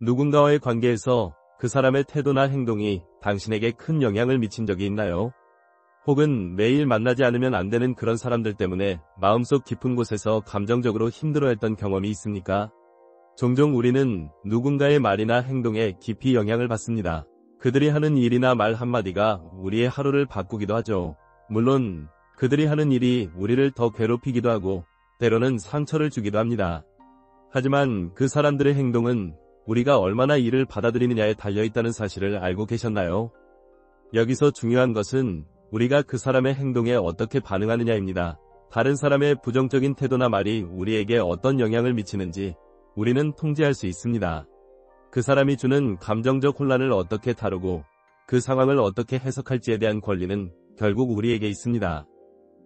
누군가와의 관계에서 그 사람의 태도나 행동이 당신에게 큰 영향을 미친 적이 있나요? 혹은 매일 만나지 않으면 안 되는 그런 사람들 때문에 마음속 깊은 곳에서 감정적으로 힘들어했던 경험이 있습니까? 종종 우리는 누군가의 말이나 행동에 깊이 영향을 받습니다. 그들이 하는 일이나 말 한마디가 우리의 하루를 바꾸기도 하죠. 물론 그들이 하는 일이 우리를 더 괴롭히기도 하고 때로는 상처를 주기도 합니다. 하지만 그 사람들의 행동은 우리가 얼마나 이를 받아들이느냐에 달려있다는 사실을 알고 계셨나요? 여기서 중요한 것은 우리가 그 사람의 행동에 어떻게 반응하느냐입니다. 다른 사람의 부정적인 태도나 말이 우리에게 어떤 영향을 미치는지 우리는 통제할 수 있습니다. 그 사람이 주는 감정적 혼란을 어떻게 다루고 그 상황을 어떻게 해석할지에 대한 권리는 결국 우리에게 있습니다.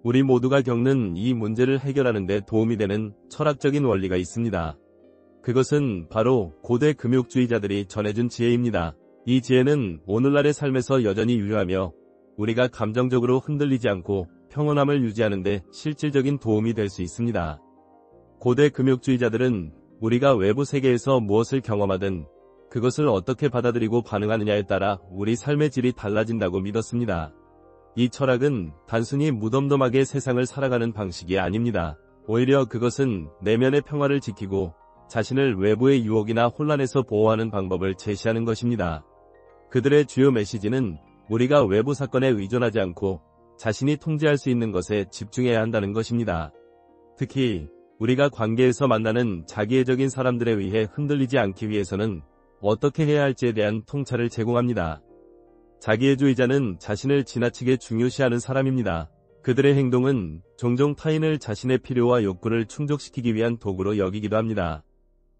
우리 모두가 겪는 이 문제를 해결하는 데 도움이 되는 철학적인 원리가 있습니다. 그것은 바로 고대 금욕주의자들이 전해준 지혜입니다. 이 지혜는 오늘날의 삶에서 여전히 유효하며 우리가 감정적으로 흔들리지 않고 평온함을 유지하는 데 실질적인 도움이 될 수 있습니다. 고대 금욕주의자들은 우리가 외부 세계에서 무엇을 경험하든 그것을 어떻게 받아들이고 반응하느냐에 따라 우리 삶의 질이 달라진다고 믿었습니다. 이 철학은 단순히 무덤덤하게 세상을 살아가는 방식이 아닙니다. 오히려 그것은 내면의 평화를 지키고 자신을 외부의 유혹이나 혼란에서 보호하는 방법을 제시하는 것입니다. 그들의 주요 메시지는 우리가 외부 사건에 의존하지 않고 자신이 통제할 수 있는 것에 집중해야 한다는 것입니다. 특히 우리가 관계에서 만나는 자기애적인 사람들에 의해 흔들리지 않기 위해서는 어떻게 해야 할지에 대한 통찰을 제공합니다. 자기애주의자는 자신을 지나치게 중요시하는 사람입니다. 그들의 행동은 종종 타인을 자신의 필요와 욕구를 충족시키기 위한 도구로 여기기도 합니다.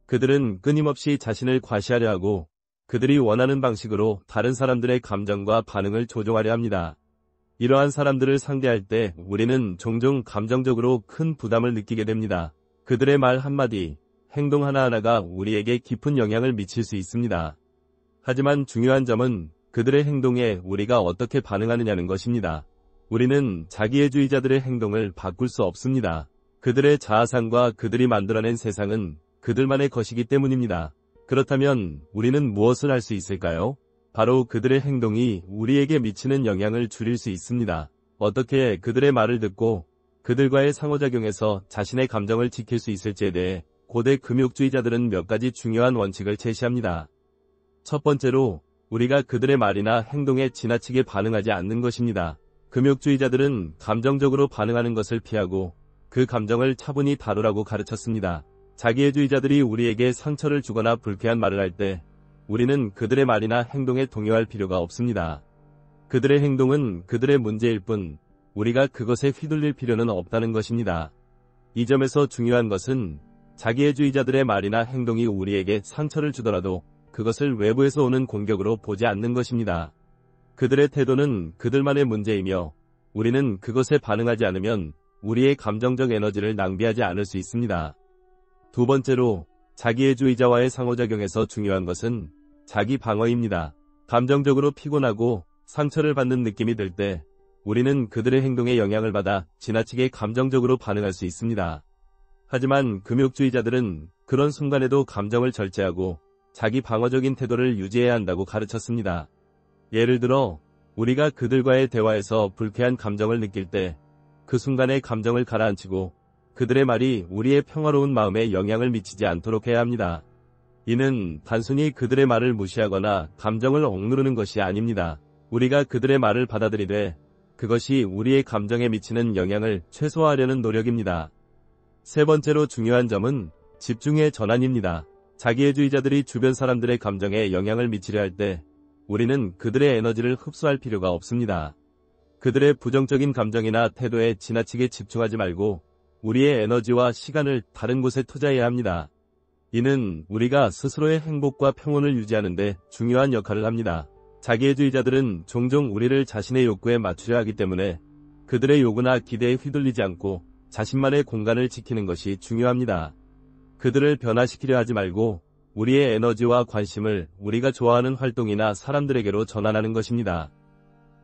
그들은 끊임없이 자신을 과시하려 하고 그들이 원하는 방식으로 다른 사람들의 감정과 반응을 조종하려 합니다. 이러한 사람들을 상대할 때 우리는 종종 감정적으로 큰 부담을 느끼게 됩니다. 그들의 말 한마디, 행동 하나하나가 우리에게 깊은 영향을 미칠 수 있습니다. 하지만 중요한 점은 그들의 행동에 우리가 어떻게 반응하느냐는 것입니다. 우리는 자기애주의자들의 행동을 바꿀 수 없습니다. 그들의 자아상과 그들이 만들어낸 세상은 그들만의 것이기 때문입니다. 그렇다면 우리는 무엇을 할 수 있을까요? 바로 그들의 행동이 우리에게 미치는 영향을 줄일 수 있습니다. 어떻게 그들의 말을 듣고 그들과의 상호작용에서 자신의 감정을 지킬 수 있을지에 대해 고대 금욕주의자들은 몇 가지 중요한 원칙을 제시합니다. 첫 번째로 우리가 그들의 말이나 행동에 지나치게 반응하지 않는 것입니다. 금욕주의자들은 감정적으로 반응하는 것을 피하고 그 감정을 차분히 다루라고 가르쳤습니다. 자기애주의자들이 우리에게 상처를 주거나 불쾌한 말을 할 때 우리는 그들의 말이나 행동에 동요할 필요가 없습니다. 그들의 행동은 그들의 문제일 뿐 우리가 그것에 휘둘릴 필요는 없다는 것입니다. 이 점에서 중요한 것은 자기애주의자들의 말이나 행동이 우리에게 상처를 주더라도 그것을 외부에서 오는 공격으로 보지 않는 것입니다. 그들의 태도는 그들만의 문제이며 우리는 그것에 반응하지 않으면 우리의 감정적 에너지를 낭비하지 않을 수 있습니다. 두 번째로 자기애주의자와의 상호작용에서 중요한 것은 자기 방어입니다. 감정적으로 피곤하고 상처를 받는 느낌이 들 때 우리는 그들의 행동에 영향을 받아 지나치게 감정적으로 반응할 수 있습니다. 하지만 금욕주의자들은 그런 순간에도 감정을 절제하고 자기 방어적인 태도를 유지해야 한다고 가르쳤습니다. 예를 들어 우리가 그들과의 대화에서 불쾌한 감정을 느낄 때 그 순간의 감정을 가라앉히고 그들의 말이 우리의 평화로운 마음에 영향을 미치지 않도록 해야 합니다. 이는 단순히 그들의 말을 무시하거나 감정을 억누르는 것이 아닙니다. 우리가 그들의 말을 받아들이되 그것이 우리의 감정에 미치는 영향을 최소화하려는 노력입니다. 세 번째로 중요한 점은 집중의 전환입니다. 자기애주의자들이 주변 사람들의 감정에 영향을 미치려 할 때 우리는 그들의 에너지를 흡수할 필요가 없습니다. 그들의 부정적인 감정이나 태도에 지나치게 집중하지 말고 우리의 에너지와 시간을 다른 곳에 투자해야 합니다. 이는 우리가 스스로의 행복과 평온을 유지하는 데 중요한 역할을 합니다. 자기애주의자들은 종종 우리를 자신의 욕구에 맞추려 하기 때문에 그들의 요구나 기대에 휘둘리지 않고 자신만의 공간을 지키는 것이 중요합니다. 그들을 변화시키려 하지 말고 우리의 에너지와 관심을 우리가 좋아하는 활동이나 사람들에게로 전환하는 것입니다.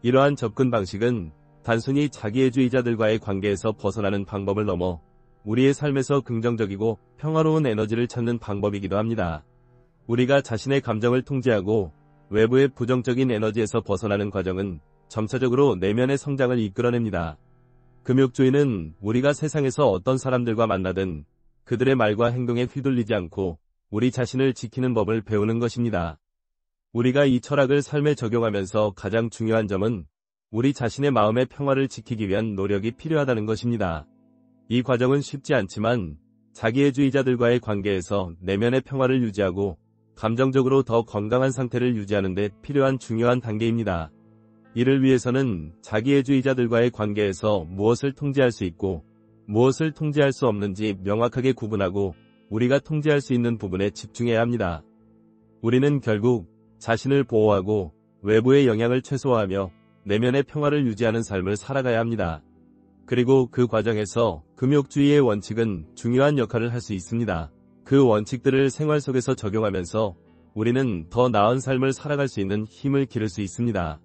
이러한 접근 방식은 단순히 자기애주의자들과의 관계에서 벗어나는 방법을 넘어 우리의 삶에서 긍정적이고 평화로운 에너지를 찾는 방법이기도 합니다. 우리가 자신의 감정을 통제하고 외부의 부정적인 에너지에서 벗어나는 과정은 점차적으로 내면의 성장을 이끌어냅니다. 금욕주의는 우리가 세상에서 어떤 사람들과 만나든 그들의 말과 행동에 휘둘리지 않고 우리 자신을 지키는 법을 배우는 것입니다. 우리가 이 철학을 삶에 적용하면서 가장 중요한 점은 우리 자신의 마음의 평화를 지키기 위한 노력이 필요하다는 것입니다. 이 과정은 쉽지 않지만 자기애주의자들과의 관계에서 내면의 평화를 유지하고 감정적으로 더 건강한 상태를 유지하는 데 필요한 중요한 단계입니다. 이를 위해서는 자기애주의자들과의 관계에서 무엇을 통제할 수 있고 무엇을 통제할 수 없는지 명확하게 구분하고 우리가 통제할 수 있는 부분에 집중해야 합니다. 우리는 결국 자신을 보호하고 외부의 영향을 최소화하며 내면의 평화를 유지하는 삶을 살아가야 합니다. 그리고 그 과정에서 금욕주의의 원칙은 중요한 역할을 할 수 있습니다. 그 원칙들을 생활 속에서 적용하면서 우리는 더 나은 삶을 살아갈 수 있는 힘을 기를 수 있습니다.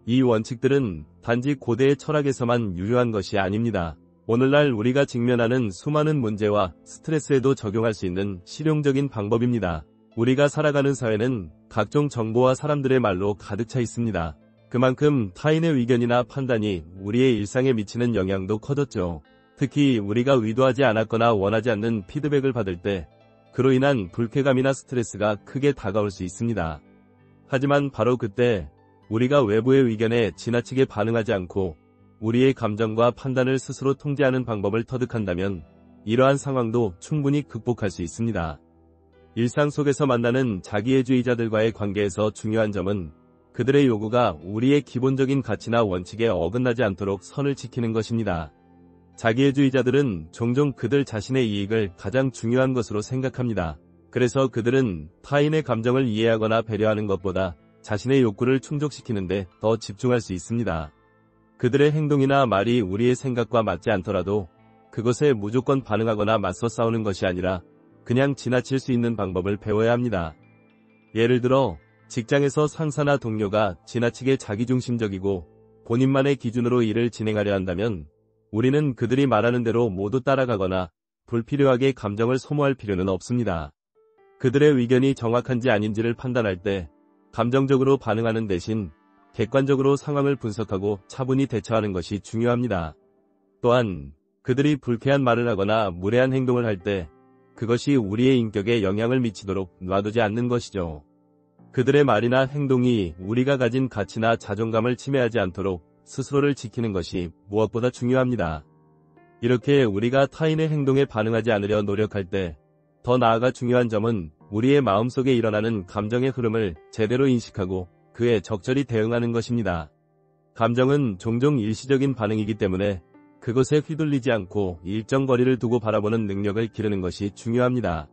이 원칙들은 단지 고대의 철학에서만 유효한 것이 아닙니다. 오늘날 우리가 직면하는 수많은 문제와 스트레스에도 적용할 수 있는 실용적인 방법입니다. 우리가 살아가는 사회는 각종 정보와 사람들의 말로 가득 차 있습니다. 그만큼 타인의 의견이나 판단이 우리의 일상에 미치는 영향도 커졌죠. 특히 우리가 의도하지 않았거나 원하지 않는 피드백을 받을 때 그로 인한 불쾌감이나 스트레스가 크게 다가올 수 있습니다. 하지만 바로 그때 우리가 외부의 의견에 지나치게 반응하지 않고 우리의 감정과 판단을 스스로 통제하는 방법을 터득한다면 이러한 상황도 충분히 극복할 수 있습니다. 일상 속에서 만나는 자기애주의자들과의 관계에서 중요한 점은 그들의 요구가 우리의 기본적인 가치나 원칙에 어긋나지 않도록 선을 지키는 것입니다. 자기애주의자들은 종종 그들 자신의 이익을 가장 중요한 것으로 생각합니다. 그래서 그들은 타인의 감정을 이해하거나 배려하는 것보다 자신의 욕구를 충족시키는데 더 집중할 수 있습니다. 그들의 행동이나 말이 우리의 생각과 맞지 않더라도 그것에 무조건 반응하거나 맞서 싸우는 것이 아니라 그냥 지나칠 수 있는 방법을 배워야 합니다. 예를 들어 직장에서 상사나 동료가 지나치게 자기중심적이고 본인만의 기준으로 일을 진행하려 한다면 우리는 그들이 말하는 대로 모두 따라가거나 불필요하게 감정을 소모할 필요는 없습니다. 그들의 의견이 정확한지 아닌지를 판단할 때 감정적으로 반응하는 대신 객관적으로 상황을 분석하고 차분히 대처하는 것이 중요합니다. 또한 그들이 불쾌한 말을 하거나 무례한 행동을 할 때 그것이 우리의 인격에 영향을 미치도록 놔두지 않는 것이죠. 그들의 말이나 행동이 우리가 가진 가치나 자존감을 침해하지 않도록 스스로를 지키는 것이 무엇보다 중요합니다. 이렇게 우리가 타인의 행동에 반응하지 않으려 노력할 때 더 나아가 중요한 점은 우리의 마음속에 일어나는 감정의 흐름을 제대로 인식하고 그에 적절히 대응하는 것입니다. 감정은 종종 일시적인 반응이기 때문에 그것에 휘둘리지 않고 일정 거리를 두고 바라보는 능력을 기르는 것이 중요합니다.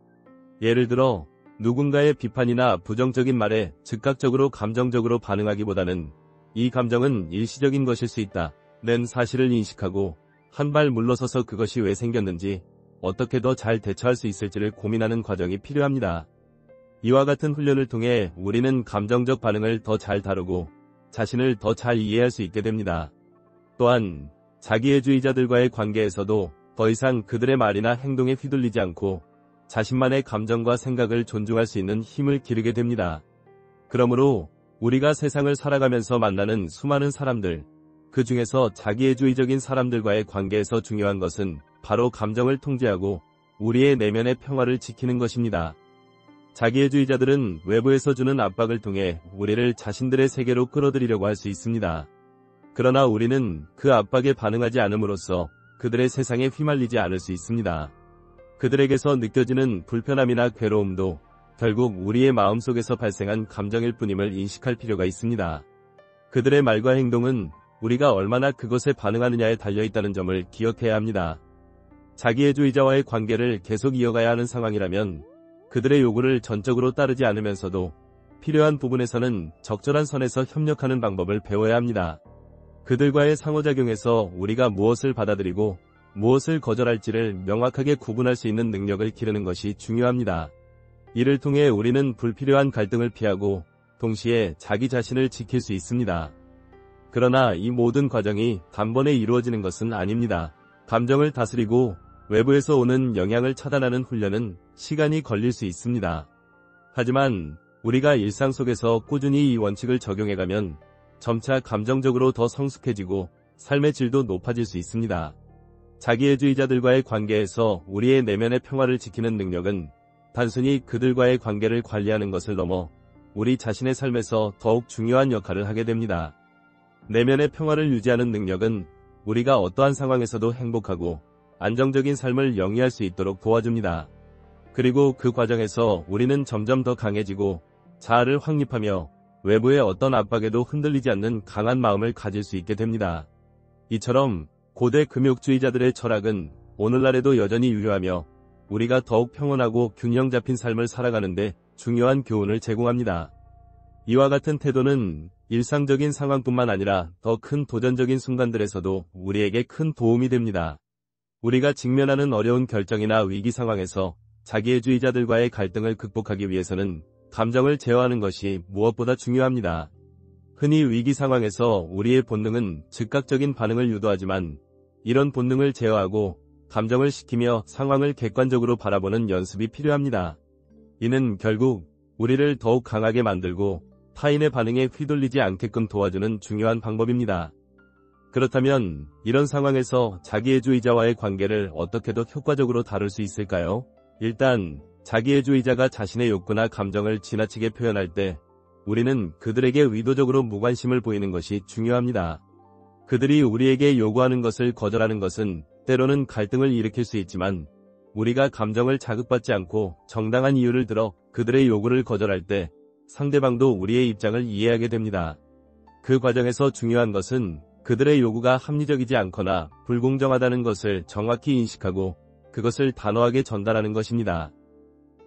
예를 들어 누군가의 비판이나 부정적인 말에 즉각적으로 감정적으로 반응하기보다는 이 감정은 일시적인 것일 수 있다는 사실을 인식하고 한 발 물러서서 그것이 왜 생겼는지 어떻게 더 잘 대처할 수 있을지를 고민하는 과정이 필요합니다. 이와 같은 훈련을 통해 우리는 감정적 반응을 더 잘 다루고 자신을 더 잘 이해할 수 있게 됩니다. 또한 자기애주의자들과의 관계에서도 더 이상 그들의 말이나 행동에 휘둘리지 않고 자신만의 감정과 생각을 존중할 수 있는 힘을 기르게 됩니다. 그러므로 우리가 세상을 살아가면서 만나는 수많은 사람들, 그 중에서 자기애주의적인 사람들과의 관계에서 중요한 것은 바로 감정을 통제하고 우리의 내면의 평화를 지키는 것입니다. 자기애주의자들은 외부에서 주는 압박을 통해 우리를 자신들의 세계로 끌어들이려고 할 수 있습니다. 그러나 우리는 그 압박에 반응하지 않음으로써 그들의 세상에 휘말리지 않을 수 있습니다. 그들에게서 느껴지는 불편함이나 괴로움도 결국 우리의 마음속에서 발생한 감정일 뿐임을 인식할 필요가 있습니다. 그들의 말과 행동은 우리가 얼마나 그것에 반응하느냐에 달려있다는 점을 기억해야 합니다. 자기애주의자와의 관계를 계속 이어가야 하는 상황이라면 그들의 요구를 전적으로 따르지 않으면서도 필요한 부분에서는 적절한 선에서 협력하는 방법을 배워야 합니다. 그들과의 상호작용에서 우리가 무엇을 받아들이고 무엇을 거절할지를 명확하게 구분할 수 있는 능력을 기르는 것이 중요합니다. 이를 통해 우리는 불필요한 갈등을 피하고 동시에 자기 자신을 지킬 수 있습니다. 그러나 이 모든 과정이 단번에 이루어지는 것은 아닙니다. 감정을 다스리고 외부에서 오는 영향을 차단하는 훈련은 시간이 걸릴 수 있습니다. 하지만 우리가 일상 속에서 꾸준히 이 원칙을 적용해가면 점차 감정적으로 더 성숙해지고 삶의 질도 높아질 수 있습니다. 자기애주의자들과의 관계에서 우리의 내면의 평화를 지키는 능력은 단순히 그들과의 관계를 관리하는 것을 넘어 우리 자신의 삶에서 더욱 중요한 역할을 하게 됩니다. 내면의 평화를 유지하는 능력은 우리가 어떠한 상황에서도 행복하고 안정적인 삶을 영위할 수 있도록 도와줍니다. 그리고 그 과정에서 우리는 점점 더 강해지고 자아를 확립하며 외부의 어떤 압박에도 흔들리지 않는 강한 마음을 가질 수 있게 됩니다. 이처럼 고대 금욕주의자들의 철학은 오늘날에도 여전히 유효하며 우리가 더욱 평온하고 균형 잡힌 삶을 살아가는데 중요한 교훈을 제공합니다. 이와 같은 태도는 일상적인 상황뿐만 아니라 더 큰 도전적인 순간들에서도 우리에게 큰 도움이 됩니다. 우리가 직면하는 어려운 결정이나 위기 상황에서 자기애주의자들과의 갈등을 극복하기 위해서는 감정을 제어하는 것이 무엇보다 중요합니다. 흔히 위기 상황에서 우리의 본능은 즉각적인 반응을 유도하지만 이런 본능을 제어하고 감정을 식히며 상황을 객관적으로 바라보는 연습이 필요합니다. 이는 결국 우리를 더욱 강하게 만들고 타인의 반응에 휘둘리지 않게끔 도와주는 중요한 방법입니다. 그렇다면 이런 상황에서 자기애주의자와의 관계를 어떻게 더 효과적으로 다룰 수 있을까요? 일단 자기애주의자가 자신의 욕구나 감정을 지나치게 표현할 때 우리는 그들에게 의도적으로 무관심을 보이는 것이 중요합니다. 그들이 우리에게 요구하는 것을 거절하는 것은 때로는 갈등을 일으킬 수 있지만 우리가 감정을 자극받지 않고 정당한 이유를 들어 그들의 요구를 거절할 때 상대방도 우리의 입장을 이해하게 됩니다. 그 과정에서 중요한 것은 그들의 요구가 합리적이지 않거나 불공정하다는 것을 정확히 인식하고 그것을 단호하게 전달하는 것입니다.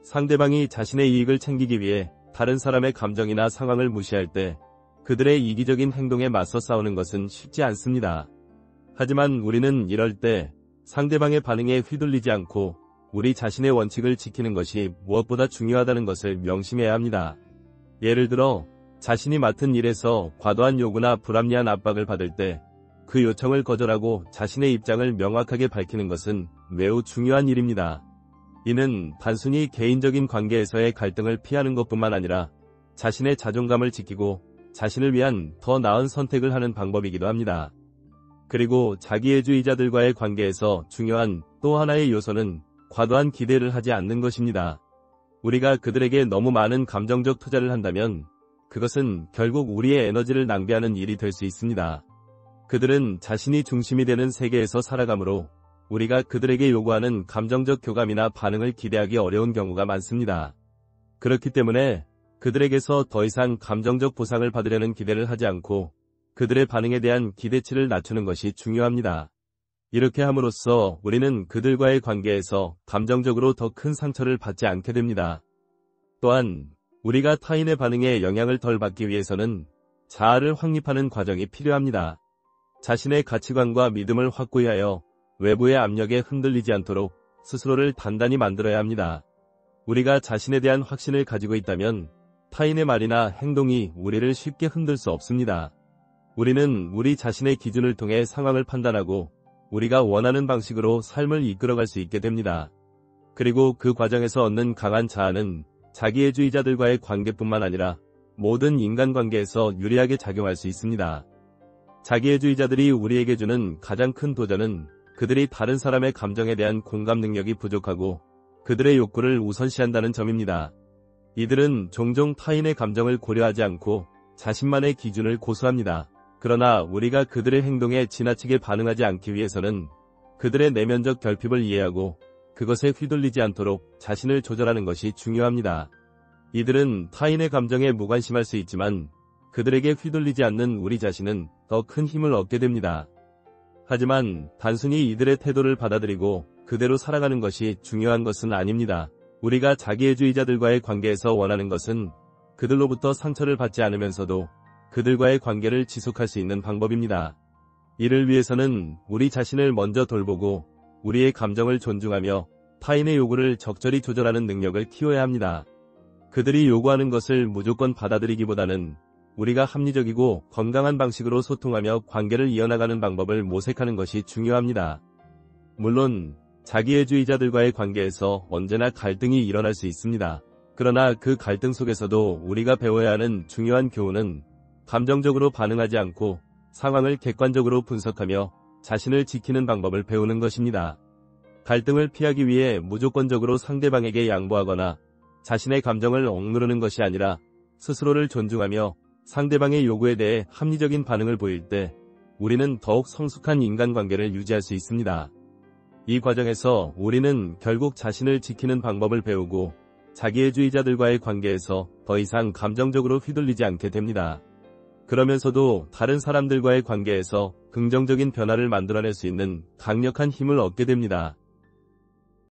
상대방이 자신의 이익을 챙기기 위해 다른 사람의 감정이나 상황을 무시할 때 그들의 이기적인 행동에 맞서 싸우는 것은 쉽지 않습니다. 하지만 우리는 이럴 때 상대방의 반응에 휘둘리지 않고 우리 자신의 원칙을 지키는 것이 무엇보다 중요하다는 것을 명심해야 합니다. 예를 들어 자신이 맡은 일에서 과도한 요구나 불합리한 압박을 받을 때 그 요청을 거절하고 자신의 입장을 명확하게 밝히는 것은 매우 중요한 일입니다. 이는 단순히 개인적인 관계에서의 갈등을 피하는 것뿐만 아니라 자신의 자존감을 지키고 자신을 위한 더 나은 선택을 하는 방법이기도 합니다. 그리고 자기애주의자들과의 관계에서 중요한 또 하나의 요소는 과도한 기대를 하지 않는 것입니다. 우리가 그들에게 너무 많은 감정적 투자를 한다면 그것은 결국 우리의 에너지를 낭비하는 일이 될 수 있습니다. 그들은 자신이 중심이 되는 세계에서 살아가므로 우리가 그들에게 요구하는 감정적 교감이나 반응을 기대하기 어려운 경우가 많습니다. 그렇기 때문에 그들에게서 더 이상 감정적 보상을 받으려는 기대를 하지 않고 그들의 반응에 대한 기대치를 낮추는 것이 중요합니다. 이렇게 함으로써 우리는 그들과의 관계에서 감정적으로 더 큰 상처를 받지 않게 됩니다. 또한 우리가 타인의 반응에 영향을 덜 받기 위해서는 자아를 확립하는 과정이 필요합니다. 자신의 가치관과 믿음을 확고히 하여 외부의 압력에 흔들리지 않도록 스스로를 단단히 만들어야 합니다. 우리가 자신에 대한 확신을 가지고 있다면 타인의 말이나 행동이 우리를 쉽게 흔들 수 없습니다. 우리는 우리 자신의 기준을 통해 상황을 판단하고 우리가 원하는 방식으로 삶을 이끌어갈 수 있게 됩니다. 그리고 그 과정에서 얻는 강한 자아는 자기애주의자들과의 관계뿐만 아니라 모든 인간관계에서 유리하게 작용할 수 있습니다. 자기애주의자들이 우리에게 주는 가장 큰 도전은 그들이 다른 사람의 감정에 대한 공감 능력이 부족하고 그들의 욕구를 우선시한다는 점입니다. 이들은 종종 타인의 감정을 고려하지 않고 자신만의 기준을 고수합니다. 그러나 우리가 그들의 행동에 지나치게 반응하지 않기 위해서는 그들의 내면적 결핍을 이해하고 그것에 휘둘리지 않도록 자신을 조절하는 것이 중요합니다. 이들은 타인의 감정에 무관심할 수 있지만 그들에게 휘둘리지 않는 우리 자신은 더 큰 힘을 얻게 됩니다. 하지만 단순히 이들의 태도를 받아들이고 그대로 살아가는 것이 중요한 것은 아닙니다. 우리가 자기애주의자들과의 관계에서 원하는 것은 그들로부터 상처를 받지 않으면서도 그들과의 관계를 지속할 수 있는 방법입니다. 이를 위해서는 우리 자신을 먼저 돌보고 우리의 감정을 존중하며 타인의 요구를 적절히 조절하는 능력을 키워야 합니다. 그들이 요구하는 것을 무조건 받아들이기보다는 우리가 합리적이고 건강한 방식으로 소통하며 관계를 이어나가는 방법을 모색하는 것이 중요합니다. 물론 자기애주의자들과의 관계에서 언제나 갈등이 일어날 수 있습니다. 그러나 그 갈등 속에서도 우리가 배워야 하는 중요한 교훈은 감정적으로 반응하지 않고 상황을 객관적으로 분석하며 자신을 지키는 방법을 배우는 것입니다. 갈등을 피하기 위해 무조건적으로 상대방에게 양보하거나 자신의 감정을 억누르는 것이 아니라 스스로를 존중하며 상대방의 요구에 대해 합리적인 반응을 보일 때 우리는 더욱 성숙한 인간관계를 유지할 수 있습니다. 이 과정에서 우리는 결국 자신을 지키는 방법을 배우고 자기애주의자들과의 관계에서 더 이상 감정적으로 휘둘리지 않게 됩니다. 그러면서도 다른 사람들과의 관계에서 긍정적인 변화를 만들어낼 수 있는 강력한 힘을 얻게 됩니다.